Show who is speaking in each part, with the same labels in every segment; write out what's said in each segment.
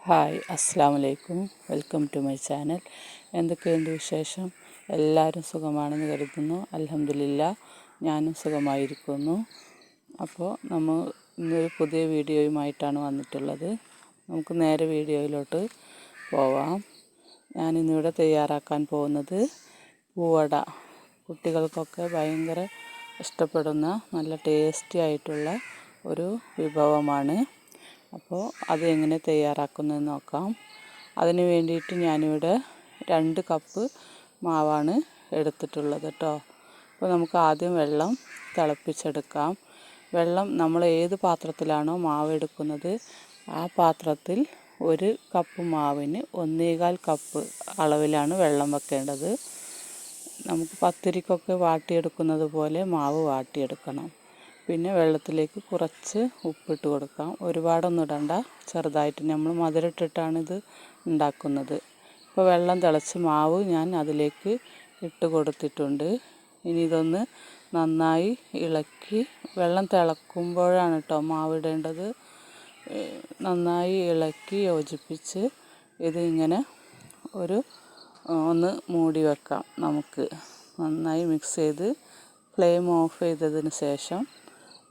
Speaker 1: Hi അസ്സലാമലൈക്കും, welcome to my channel. എന്തൊക്കെയുണ്ട് വിശേഷം? എല്ലാവരും സുഖമാണെന്ന് കരുതുന്നു. അൽഹംദുലില്ലാ, ഞാനും സുഖമായിരിക്കുന്നു. അപ്പോൾ നമ്മൾ ഇന്നൊരു പുതിയ വീഡിയോയുമായിട്ടാണ് വന്നിട്ടുള്ളത്. നമുക്ക് നേരെ വീഡിയോയിലോട്ട് പോവാം. ഞാനിന്നിവിടെ തയ്യാറാക്കാൻ പോകുന്നത് പൂവട. കുട്ടികൾക്കൊക്കെ ഭയങ്കര ഇഷ്ടപ്പെടുന്ന നല്ല ടേസ്റ്റി ആയിട്ടുള്ള ഒരു വിഭവമാണ്. അപ്പോൾ അത് എങ്ങനെ തയ്യാറാക്കുന്നതെന്ന് നോക്കാം. അതിന് വേണ്ടിയിട്ട് ഞാനിവിടെ 2 കപ്പ് മാവാണ് എടുത്തിട്ടുള്ളത് കേട്ടോ. അപ്പോൾ നമുക്ക് ആദ്യം വെള്ളം തിളപ്പിച്ചെടുക്കാം. വെള്ളം നമ്മൾ ഏത് പാത്രത്തിലാണോ മാവ് എടുക്കുന്നത് ആ പാത്രത്തിൽ 1 കപ്പ് മാവിന് 1.25 കപ്പ് അളവിലാണ് വെള്ളം വെക്കേണ്ടത്. നമുക്ക് പത്തിരിക്കൊക്കെ വാട്ടിയെടുക്കുന്നത് പോലെ മാവ് വാട്ടിയെടുക്കണം. പിന്നെ വെള്ളത്തിലേക്ക് കുറച്ച് ഉപ്പിട്ട് കൊടുക്കാം. ഒരുപാടൊന്നും ഇടണ്ട, ചെറുതായിട്ട്. നമ്മൾ മധുരം ഇട്ടിട്ടാണ് ഇത് ഉണ്ടാക്കുന്നത്. ഇപ്പോൾ വെള്ളം തിളച്ച് മാവ് ഞാൻ അതിലേക്ക് ഇട്ട് കൊടുത്തിട്ടുണ്ട്. ഇനി ഇതൊന്ന് നന്നായി ഇളക്കി, വെള്ളം തിളക്കുമ്പോഴാണ് കേട്ടോ മാവ് ഇടേണ്ടത്. നന്നായി ഇളക്കി യോജിപ്പിച്ച് ഇത് ഇങ്ങനെ ഒന്ന് മൂടി വെക്കാം. നമുക്ക് നന്നായി മിക്സ് ചെയ്ത് ഫ്ലെയിം ഓഫ് ചെയ്തതിന് ശേഷം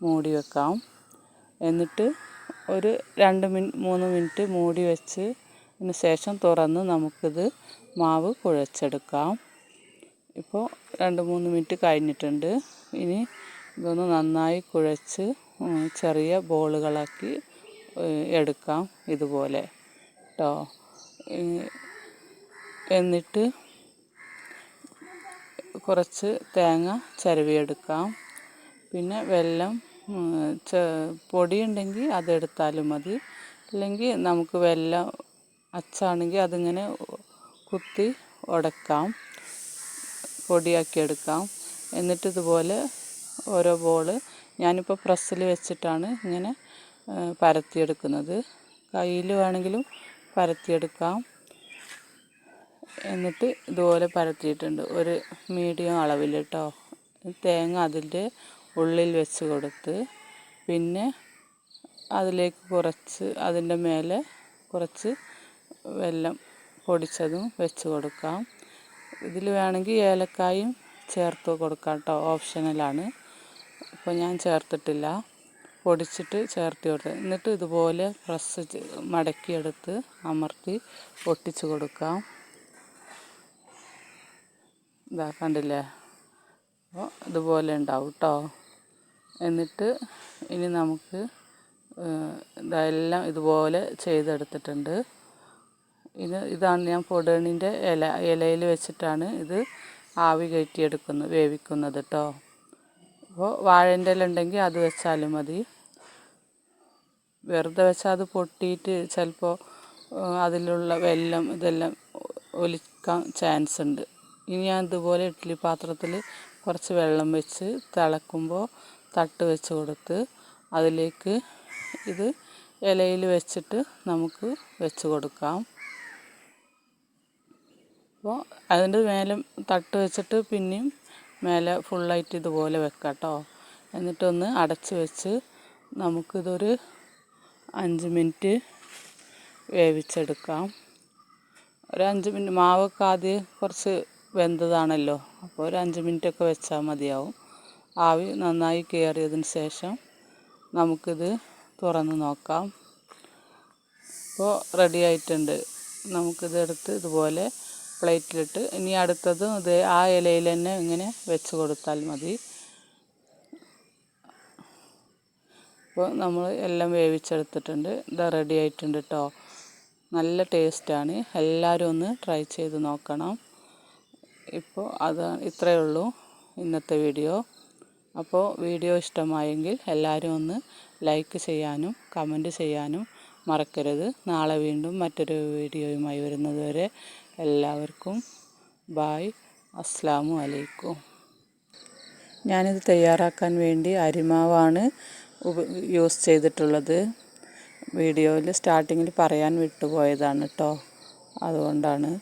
Speaker 1: മൂടി വെക്കാം. എന്നിട്ട് ഒരു 2-3 മിനിറ്റ് മൂടി വെച്ചതിന് ശേഷം തുറന്ന് നമുക്കിത് മാവ് കുഴച്ചെടുക്കാം. ഇപ്പോൾ 2-3 മിനിറ്റ് കഴിഞ്ഞിട്ടുണ്ട്. ഇനി ഇതൊന്ന് നന്നായി കുഴച്ച് ചെറിയ ബോളുകളാക്കി എടുക്കാം, ഇതുപോലെ കേട്ടോ. എന്നിട്ട് കുറച്ച് തേങ്ങ ചിരവിയെടുക്കാം. പിന്നെ വെല്ലം പൊടിയുണ്ടെങ്കിൽ അതെടുത്താലും മതി. അല്ലെങ്കിൽ നമുക്ക് വെല്ലം അച്ചാണെങ്കിൽ അതിങ്ങനെ കുത്തി ഉടക്കാം, പൊടിയാക്കി എടുക്കാം. എന്നിട്ട് ഇതുപോലെ ഓരോ ബോൾ ഞാനിപ്പോൾ പ്രസ്സിൽ വെച്ചിട്ടാണ് ഇങ്ങനെ പരത്തിയെടുക്കുന്നത്. കയ്യിൽ വേണമെങ്കിലും പരത്തിയെടുക്കാം. എന്നിട്ട് ഇതുപോലെ പരത്തിയിട്ടുണ്ട്, ഒരു മീഡിയം അളവിൽ കേട്ടോ. തേങ്ങ അതിൻ്റെ ഉള്ളിൽ വെച്ച് കൊടുത്ത് പിന്നെ അതിലേക്ക് അതിൻ്റെ മേലെ കുറച്ച് വെല്ലം പൊടിച്ചതും വെച്ച് കൊടുക്കാം. ഇതിൽ വേണമെങ്കിൽ ഏലക്കായും ചേർത്ത് കൊടുക്കാം കേട്ടോ, ഓപ്ഷണലാണ്. അപ്പോൾ ഞാൻ ചേർത്തിട്ടില്ല, പൊടിച്ചിട്ട് ചേർത്ത് കൊടുത്ത്. എന്നിട്ട് ഇതുപോലെ മടക്കിയെടുത്ത് അമർത്തി ഒട്ടിച്ച് കൊടുക്കാം. ഇതാ കണ്ടില്ലേ? അപ്പോൾ ഇതുപോലെ ഉണ്ടാവും കേട്ടോ. എന്നിട്ട് ഇനി നമുക്ക് ഇതെല്ലാം ഇതുപോലെ ചെയ്തെടുത്തിട്ടുണ്ട്. ഇതാണ് ഞാൻ പൊടണിൻ്റെ ഇലയിൽ വെച്ചിട്ടാണ് ഇത് ആവി വേവിക്കുന്നത് കേട്ടോ. അപ്പോൾ വാഴൻ്റെ ഇല ഉണ്ടെങ്കിൽ അത് വെച്ചാലും മതി. വെറുതെ വെച്ചാൽ അത് പൊട്ടിയിട്ട് ചിലപ്പോൾ അതിലുള്ള വെല്ലം ഇതെല്ലാം ഒലിക്കാൻ ചാൻസ് ഉണ്ട്. ഇനി ഞാൻ ഇതുപോലെ ഇഡ്ഡലി പാത്രത്തിൽ കുറച്ച് വെള്ളം വെച്ച് തിളക്കുമ്പോൾ തട്ട് വെച്ച് കൊടുത്ത് അതിലേക്ക് ഇത് ഇലയിൽ വെച്ചിട്ട് നമുക്ക് വെച്ച് കൊടുക്കാം. അപ്പോൾ അതിൻ്റെ മേലെ തട്ട് വെച്ചിട്ട് പിന്നെയും മേലെ ഫുള്ളായിട്ട് ഇതുപോലെ വെക്കാം കേട്ടോ. എന്നിട്ടൊന്ന് അടച്ച് വെച്ച് നമുക്കിതൊരു 5 മിനിറ്റ് വേവിച്ചെടുക്കാം. ഒരു 5 മിനിറ്റ്, മാവൊക്കെ ആദ്യം കുറച്ച് വെന്തതാണല്ലോ, അപ്പോൾ ഒരു 5 മിനിറ്റൊക്കെ വെച്ചാൽ മതിയാവും. ആവി നന്നായി കയറിയതിന് ശേഷം നമുക്കിത് തുറന്ന് നോക്കാം. ഇപ്പോൾ റെഡി ആയിട്ടുണ്ട്. നമുക്കിതെടുത്ത് ഇതുപോലെ പ്ലേറ്റിലിട്ട് ഇനി അടുത്തതും ആ ഇലയിൽ തന്നെ ഇങ്ങനെ വെച്ച് കൊടുത്താൽ മതി. അപ്പോൾ നമ്മൾ എല്ലാം വേവിച്ചെടുത്തിട്ടുണ്ട്. ഇത് റെഡി ആയിട്ടുണ്ട് കേട്ടോ. നല്ല ടേസ്റ്റാണ്. എല്ലാവരും ഒന്ന് ട്രൈ ചെയ്ത് നോക്കണം. ഇപ്പോൾ ഇത്രയേ ഉള്ളൂ ഇന്നത്തെ വീഡിയോ. അപ്പോൾ വീഡിയോ ഇഷ്ടമായെങ്കിൽ എല്ലാവരും ഒന്ന് ലൈക്ക് ചെയ്യാനും കമൻറ്റ് ചെയ്യാനും മറക്കരുത്. നാളെ വീണ്ടും മറ്റൊരു വീഡിയോയുമായി വരുന്നത് വരെ എല്ലാവർക്കും ബായ്, അസ്സലാമു അലൈക്കും. ഞാനിത് തയ്യാറാക്കാൻ വേണ്ടി അരിമാവാണ് യൂസ് ചെയ്തിട്ടുള്ളത്. വീഡിയോയിൽ സ്റ്റാർട്ടിങ്ങിൽ പറയാൻ വിട്ടുപോയതാണ് കേട്ടോ, അതുകൊണ്ടാണ്.